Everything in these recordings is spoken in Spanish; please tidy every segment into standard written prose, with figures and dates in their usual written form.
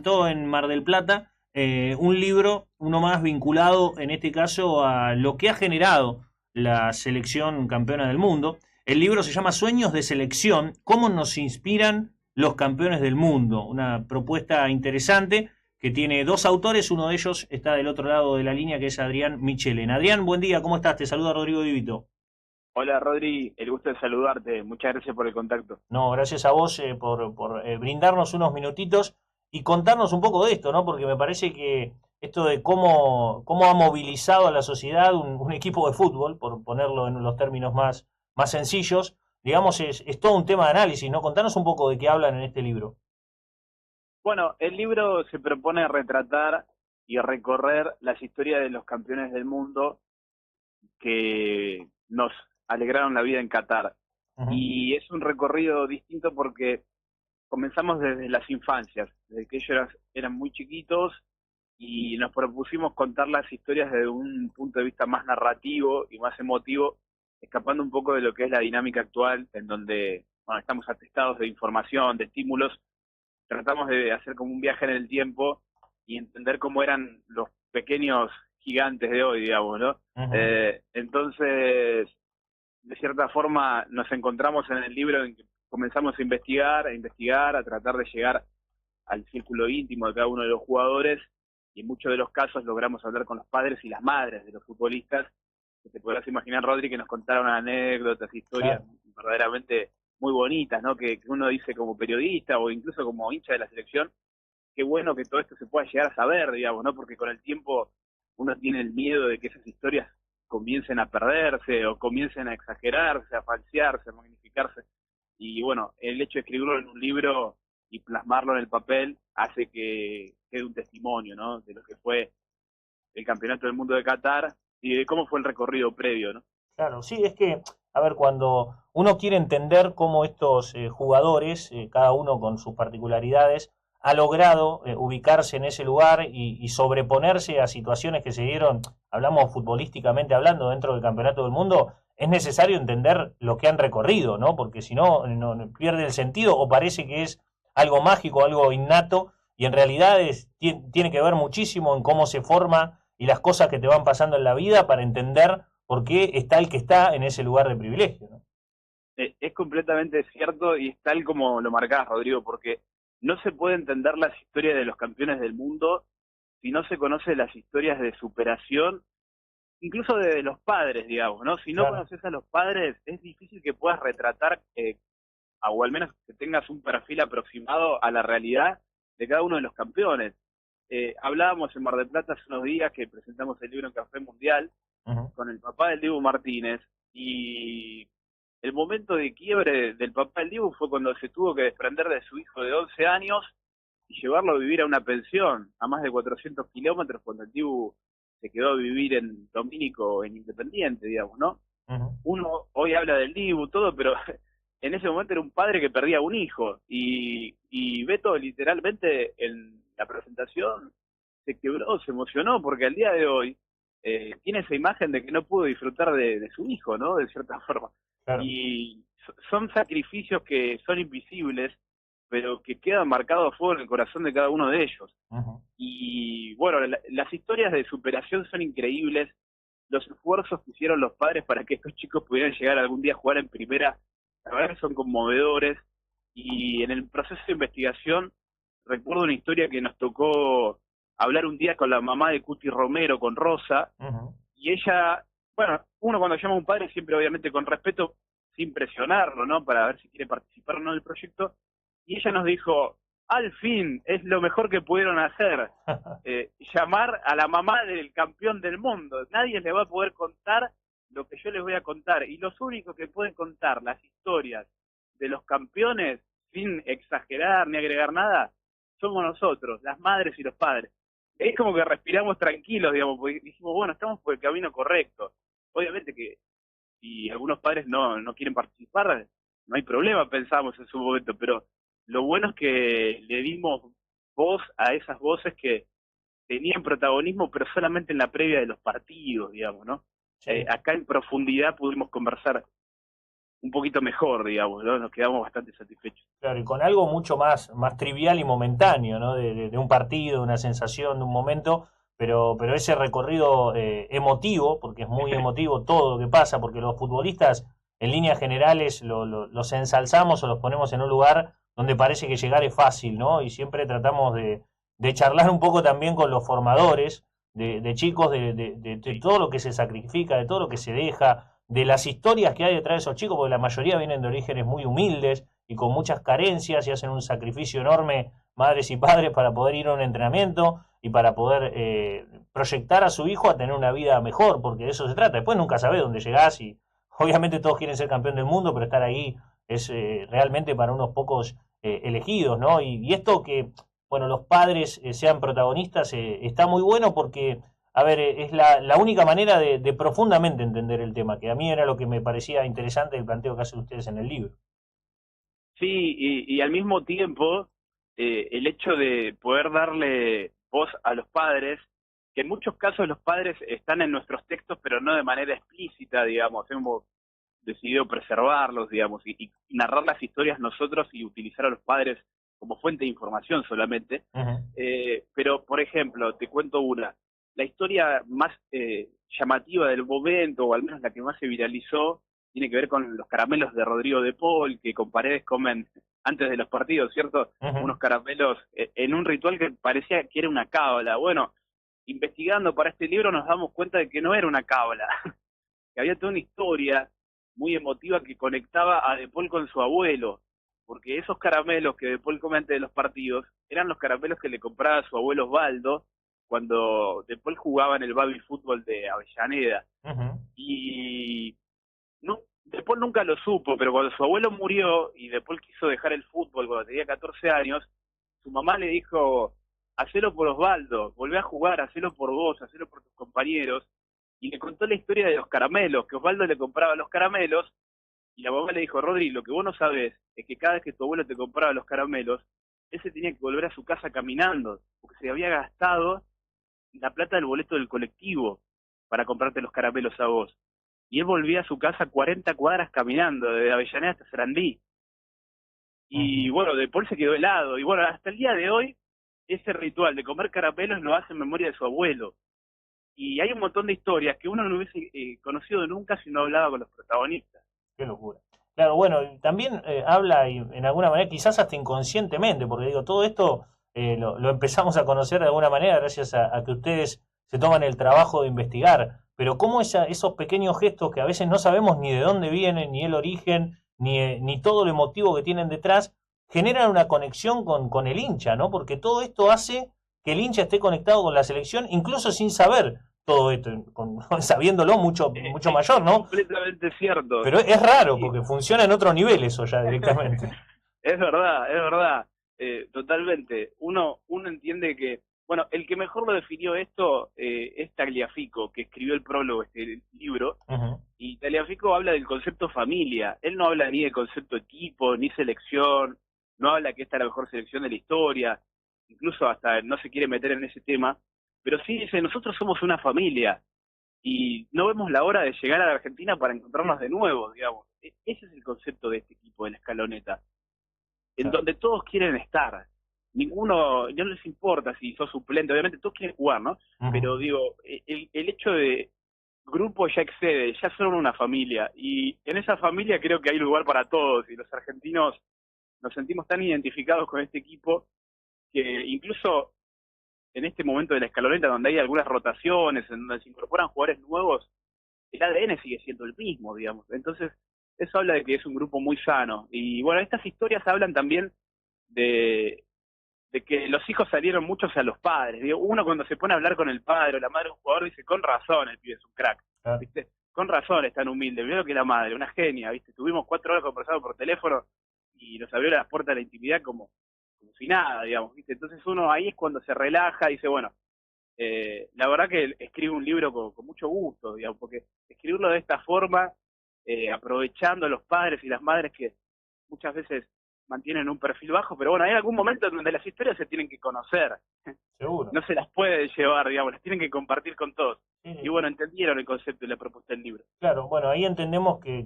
presentó en Mar del Plata un libro, uno más vinculado en este caso a lo que ha generado la selección campeona del mundo. El libro se llama Sueños de Selección, cómo nos inspiran los campeones del mundo. Una propuesta interesante que tiene dos autores, uno de ellos está del otro lado de la línea, que es Adrián Michelen. Adrián, buen día, ¿cómo estás? Te saluda Rodrigo Divito. Hola Rodri, el gusto de saludarte. Muchas gracias por el contacto. No, gracias a vos por brindarnos unos minutitos y contarnos un poco de esto, ¿no? Porque me parece que esto de cómo ha movilizado a la sociedad un equipo de fútbol, por ponerlo en los términos más sencillos, digamos, es todo un tema de análisis, ¿no? Contanos un poco de qué hablan en este libro. Bueno, el libro se propone retratar y recorrer las historias de los campeones del mundo que nos alegraron la vida en Qatar. Ujú. Y es un recorrido distinto porque comenzamos desde las infancias, desde que ellos eran muy chiquitos y nos propusimos contar las historias desde un punto de vista más narrativo y más emotivo, escapando un poco de lo que es la dinámica actual, en donde bueno, estamos atestados de información, de estímulos. Tratamos de hacer como un viaje en el tiempo y entender cómo eran los pequeños gigantes de hoy, digamos, ¿no? Ujú. Entonces, de cierta forma, nos encontramos en el libro en que comenzamos a investigar, a tratar de llegar al círculo íntimo de cada uno de los jugadores, y en muchos de los casos logramos hablar con los padres y las madres de los futbolistas, que te podrás imaginar, Rodri, que nos contaron anécdotas, historias Claro. verdaderamente muy bonitas, ¿no? Que uno dice como periodista o incluso como hincha de la selección, qué bueno que todo esto se pueda llegar a saber, digamos, ¿no? Porque con el tiempo uno tiene el miedo de que esas historias comiencen a perderse o comiencen a exagerarse, a falsearse, a magnificarse. Y bueno, el hecho de escribirlo en un libro y plasmarlo en el papel hace que quede un testimonio, ¿no? De lo que fue el Campeonato del Mundo de Qatar y de cómo fue el recorrido previo, ¿no? Claro, sí, es que, a ver, cuando uno quiere entender cómo estos jugadores, cada uno con sus particularidades, ha logrado ubicarse en ese lugar y sobreponerse a situaciones que se dieron, hablamos futbolísticamente hablando, dentro del Campeonato del Mundo, es necesario entender lo que han recorrido, ¿no? Porque si no, no pierde el sentido o parece que es algo mágico, algo innato, y en realidad tiene que ver muchísimo en cómo se forma y las cosas que te van pasando en la vida para entender por qué está el que está en ese lugar de privilegio, ¿no? Es completamente cierto y es tal como lo marcás, Rodrigo, porque no se puede entender las historias de los campeones del mundo si no se conoce las historias de superación, incluso de los padres, digamos, ¿no? Si no Claro. conoces a los padres, es difícil que puedas retratar, o al menos que tengas un perfil aproximado a la realidad de cada uno de los campeones. Hablábamos en Mar del Plata hace unos días que presentamos el libro en Café Mundial Ujú. con el papá del Dibu Martínez, y el momento de quiebre del papá del Dibu fue cuando se tuvo que desprender de su hijo de 11 años y llevarlo a vivir a una pensión a más de 400 kilómetros, cuando el Dibu se quedó a vivir en Domínico, en Independiente, digamos, ¿no? Ujú. Uno hoy habla del Dibu, todo, pero en ese momento era un padre que perdía un hijo, y Beto literalmente en la presentación se quebró, se emocionó, porque al día de hoy tiene esa imagen de que no pudo disfrutar de su hijo, ¿no? De cierta forma. Claro. Y son sacrificios que son invisibles, pero que quedan marcados a fuego en el corazón de cada uno de ellos. Ujú. Y bueno, las historias de superación son increíbles, los esfuerzos que hicieron los padres para que estos chicos pudieran llegar algún día a jugar en primera, la verdad que son conmovedores. Y en el proceso de investigación recuerdo una historia que nos tocó hablar un día con la mamá de Cuti Romero, con Rosa, Ujú. y ella, bueno, uno cuando llama a un padre siempre obviamente con respeto, sin presionarlo, ¿no? Para ver si quiere participar o no del proyecto, y ella nos dijo, al fin, es lo mejor que pudieron hacer, llamar a la mamá del campeón del mundo. Nadie le va a poder contar lo que yo les voy a contar, y los únicos que pueden contar las historias de los campeones sin exagerar ni agregar nada, somos nosotros, las madres y los padres. Es como que respiramos tranquilos, digamos, porque dijimos, bueno, estamos por el camino correcto. Obviamente que si algunos padres no quieren participar, no hay problema, pensamos en su momento, pero lo bueno es que le dimos voz a esas voces que tenían protagonismo, pero solamente en la previa de los partidos, digamos, ¿no? Sí. Acá en profundidad pudimos conversar un poquito mejor, digamos, ¿no? Nos quedamos bastante satisfechos. Claro, y con algo mucho más trivial y momentáneo, ¿no? De un partido, de una sensación, de un momento, pero ese recorrido emotivo, porque es muy emotivo todo lo que pasa, porque los futbolistas en líneas generales los ensalzamos o los ponemos en un lugar donde parece que llegar es fácil, ¿no? Y siempre tratamos de charlar un poco también con los formadores de chicos, de todo lo que se sacrifica, de todo lo que se deja, de las historias que hay detrás de esos chicos, porque la mayoría vienen de orígenes muy humildes y con muchas carencias y hacen un sacrificio enorme, madres y padres, para poder ir a un entrenamiento y para poder proyectar a su hijo a tener una vida mejor, porque de eso se trata. Después nunca sabés dónde llegás y obviamente todos quieren ser campeón del mundo, pero estar ahí es realmente para unos pocos elegidos, ¿no? Y esto que, bueno, los padres sean protagonistas está muy bueno porque, a ver, es la única manera de profundamente entender el tema, que a mí era lo que me parecía interesante el planteo que hacen ustedes en el libro. Sí, y al mismo tiempo, el hecho de poder darle voz a los padres, que en muchos casos los padres están en nuestros textos, pero no de manera explícita, digamos, hemos decidido preservarlos, digamos, y narrar las historias nosotros y utilizar a los padres como fuente de información solamente. Ujú. Pero, por ejemplo, te cuento una. La historia más llamativa del momento, o al menos la que más se viralizó, tiene que ver con los caramelos de Rodrigo de Paul, que con Paredes comen antes de los partidos, ¿cierto? Ujú. Unos caramelos en un ritual que parecía que era una cábala. Bueno, investigando para este libro nos damos cuenta de que no era una cábala, que había toda una historia muy emotiva que conectaba a De Paul con su abuelo, porque esos caramelos que De Paul come antes de los partidos eran los caramelos que le compraba su abuelo Osvaldo cuando De Paul jugaba en el baby fútbol de Avellaneda. Ujú. Y no, De Paul nunca lo supo, pero cuando su abuelo murió y De Paul quiso dejar el fútbol cuando tenía 14 años, su mamá le dijo, hacelo por Osvaldo, volvé a jugar, hacelo por vos, hacelo por tus compañeros. Y le contó la historia de los caramelos, que Osvaldo le compraba los caramelos, y la mamá le dijo, Rodri, lo que vos no sabés es que cada vez que tu abuelo te compraba los caramelos, él se tenía que volver a su casa caminando, porque se había gastado la plata del boleto del colectivo para comprarte los caramelos a vos. Y él volvía a su casa 40 cuadras caminando, desde Avellaneda hasta Sarandí. Y Ujú. bueno, De Paul se quedó helado. Y bueno, hasta el día de hoy, ese ritual de comer caramelos lo hace en memoria de su abuelo. Y hay un montón de historias que uno no hubiese conocido nunca si no hablaba con los protagonistas. Qué locura. Claro, bueno, y también habla y, en alguna manera, quizás hasta inconscientemente, porque digo, todo esto lo empezamos a conocer de alguna manera gracias a que ustedes se toman el trabajo de investigar, pero cómo esos pequeños gestos que a veces no sabemos ni de dónde vienen, ni el origen, ni todo lo emotivo que tienen detrás, generan una conexión con el hincha, ¿no? Porque todo esto hace que el hincha esté conectado con la selección, incluso sin saber todo esto, sabiéndolo mucho mayor, Es ¿no? completamente cierto. Pero es raro Sí, porque funciona en otro nivel eso ya directamente. es verdad, totalmente. Uno entiende que, bueno, el que mejor lo definió esto es Tagliafico, que escribió el prólogo de este libro, Ujú. y Tagliafico habla del concepto familia. Él no habla ni de concepto equipo, ni selección, no habla que esta es la mejor selección de la historia, incluso hasta no se quiere meter en ese tema, pero sí dice, nosotros somos una familia, y no vemos la hora de llegar a la Argentina para encontrarnos de nuevo, digamos. Ese es el concepto de este equipo, de la escaloneta, en Claro. donde todos quieren estar. Ninguno, no les importa si sos suplente, obviamente todos quieren jugar, ¿no? Ujú. Pero digo, el hecho de grupo ya excede, ya son una familia, y en esa familia creo que hay lugar para todos, y los argentinos nos sentimos tan identificados con este equipo que incluso en este momento de la escaloneta donde hay algunas rotaciones, en donde se incorporan jugadores nuevos, el ADN sigue siendo el mismo, digamos. Entonces, eso habla de que es un grupo muy sano. Y bueno, estas historias hablan también de, de que los hijos salieron muchos a los padres. Digo, uno cuando se pone a hablar con el padre o la madre de un jugador dice, con razón, el pibe es un crack. Claro. ¿Viste? Con razón es tan humilde. Primero que la madre, una genia, ¿viste? Tuvimos 4 horas conversando por teléfono y nos abrió las puertas de la intimidad como si nada, digamos, ¿viste? Entonces uno ahí es cuando se relaja y dice, bueno, la verdad que escribo un libro con mucho gusto, digamos, porque escribirlo de esta forma, aprovechando a los padres y las madres que muchas veces mantienen un perfil bajo, pero bueno, hay algún momento en donde las historias se tienen que conocer, Seguro. no se las puede llevar, digamos, las tienen que compartir con todos. Sí, y bueno, entendieron el concepto y la propuesta del libro. claro, bueno, ahí entendemos que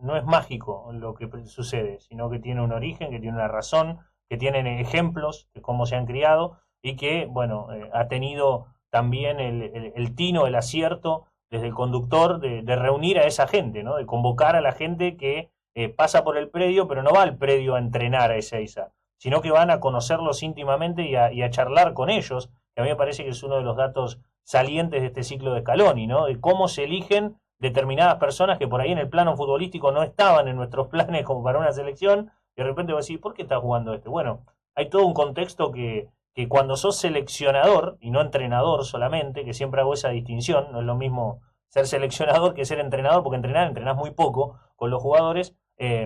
no es mágico lo que sucede, sino que tiene un origen, que tiene una razón, que tienen ejemplos de cómo se han criado y que, bueno, ha tenido también el tino, el acierto desde el conductor de reunir a esa gente, ¿no? De convocar a la gente que pasa por el predio, pero no va al predio a entrenar a Ezeiza, sino que van a conocerlos íntimamente y a charlar con ellos, que a mí me parece que es uno de los datos salientes de este ciclo de Scaloni, ¿no? De cómo se eligen determinadas personas que por ahí en el plano futbolístico no estaban en nuestros planes como para una selección, y de repente vos decís, ¿por qué está jugando este? Bueno, hay todo un contexto que cuando sos seleccionador y no entrenador solamente, que siempre hago esa distinción, no es lo mismo ser seleccionador que ser entrenador, porque entrenás muy poco con los jugadores,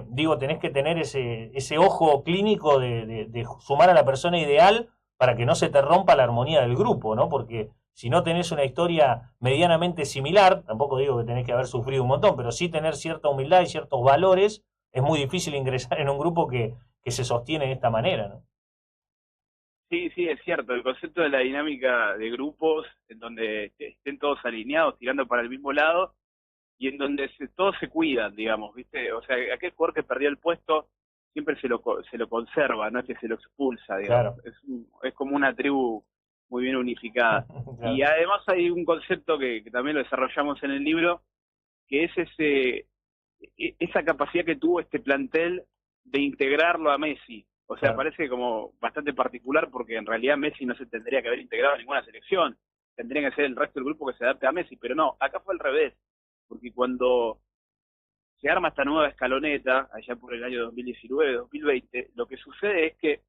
digo, tenés que tener ese ojo clínico de sumar a la persona ideal para que no se te rompa la armonía del grupo, ¿no? Porque si no tenés una historia medianamente similar, tampoco digo que tenés que haber sufrido un montón, pero sí tener cierta humildad y ciertos valores, es muy difícil ingresar en un grupo que se sostiene de esta manera, ¿no? Sí, sí, es cierto. El concepto de la dinámica de grupos, en donde estén todos alineados, tirando para el mismo lado, y en donde todos se cuidan, digamos, ¿viste? O sea, aquel jugador que perdió el puesto siempre se lo conserva, no es que se lo expulsa, digamos. Claro, Es como una tribu muy bien unificada. claro, Y además hay un concepto que también lo desarrollamos en el libro, que es esa capacidad que tuvo este plantel de integrarlo a Messi. O sea, claro. parece como bastante particular porque en realidad Messi no se tendría que haber integrado a ninguna selección. Tendría que ser el resto del grupo que se adapte a Messi, pero no, acá fue al revés. Porque cuando se arma esta nueva escaloneta, allá por el año 2019-2020, lo que sucede es que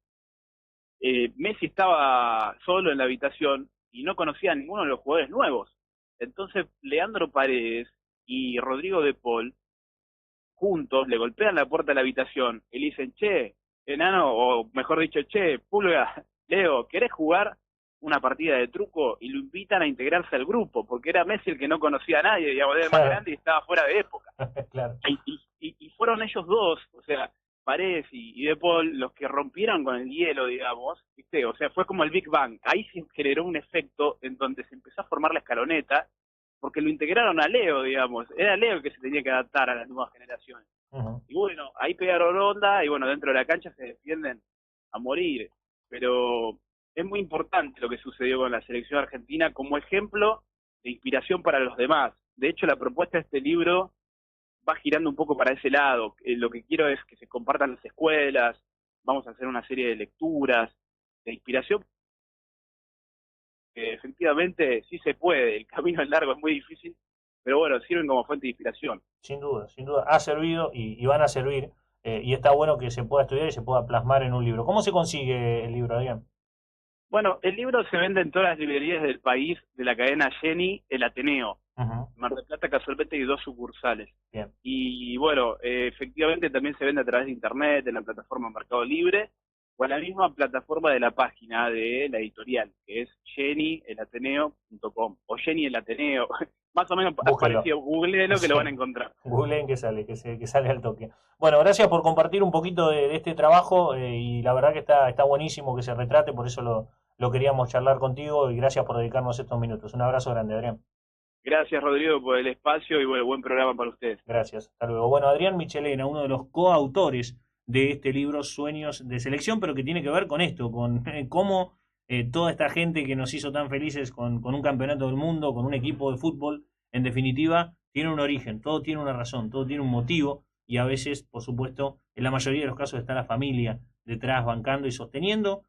Messi estaba solo en la habitación y no conocía a ninguno de los jugadores nuevos. Entonces, Leandro Paredes y Rodrigo de Paul juntos le golpean la puerta de la habitación y le dicen, che, enano, o mejor dicho, che, Pulga, Leo, ¿querés jugar una partida de truco? Y lo invitan a integrarse al grupo, porque era Messi el que no conocía a nadie, digamos, era el más grande y estaba fuera de época. Claro. Y fueron ellos dos, o sea, Paredes y De Paul, los que rompieron con el hielo, digamos, ¿viste? O sea, fue como el Big Bang. Ahí se generó un efecto en donde se empezó a formar la escaloneta, porque lo integraron a Leo, digamos. Era Leo el que se tenía que adaptar a las nuevas generaciones. Ujú. Y bueno, ahí pegaron onda y bueno, dentro de la cancha se defienden a morir. Pero es muy importante lo que sucedió con la selección argentina como ejemplo de inspiración para los demás. De hecho, la propuesta de este libro va girando un poco para ese lado. Lo que quiero es que se compartan las escuelas, vamos a hacer una serie de lecturas, de inspiración, que efectivamente sí se puede, el camino es largo, es muy difícil, pero bueno, sirven como fuente de inspiración. Sin duda, ha servido y van a servir, y está bueno que se pueda estudiar y se pueda plasmar en un libro. ¿Cómo se consigue el libro, Adrián? Bueno, el libro se vende en todas las librerías del país de la cadena Jenny, el Ateneo. Ujú. Mar del Plata casualmente hay 2 sucursales. Bien, Y bueno, efectivamente también se vende a través de internet, en la plataforma Mercado Libre, o en la misma plataforma de la página de la editorial, que es jennyelateneo.com, o Jenny el Ateneo, más o menos búsquenlo. parecido, googleelo que lo Sí. van a encontrar. Googleen que sale al toque. Bueno, gracias por compartir un poquito de este trabajo, y la verdad que está buenísimo que se retrate, por eso lo queríamos charlar contigo y gracias por dedicarnos estos minutos. Un abrazo grande, Adrián. Gracias Rodrigo por el espacio y bueno, buen programa para ustedes. Gracias. Hasta luego. Bueno, Adrián Michelena, uno de los coautores de este libro Sueños de Selección, pero que tiene que ver con esto, con cómo toda esta gente que nos hizo tan felices con un campeonato del mundo, con un equipo de fútbol, en definitiva, tiene un origen, todo tiene una razón, todo tiene un motivo y a veces, por supuesto, en la mayoría de los casos está la familia detrás bancando y sosteniendo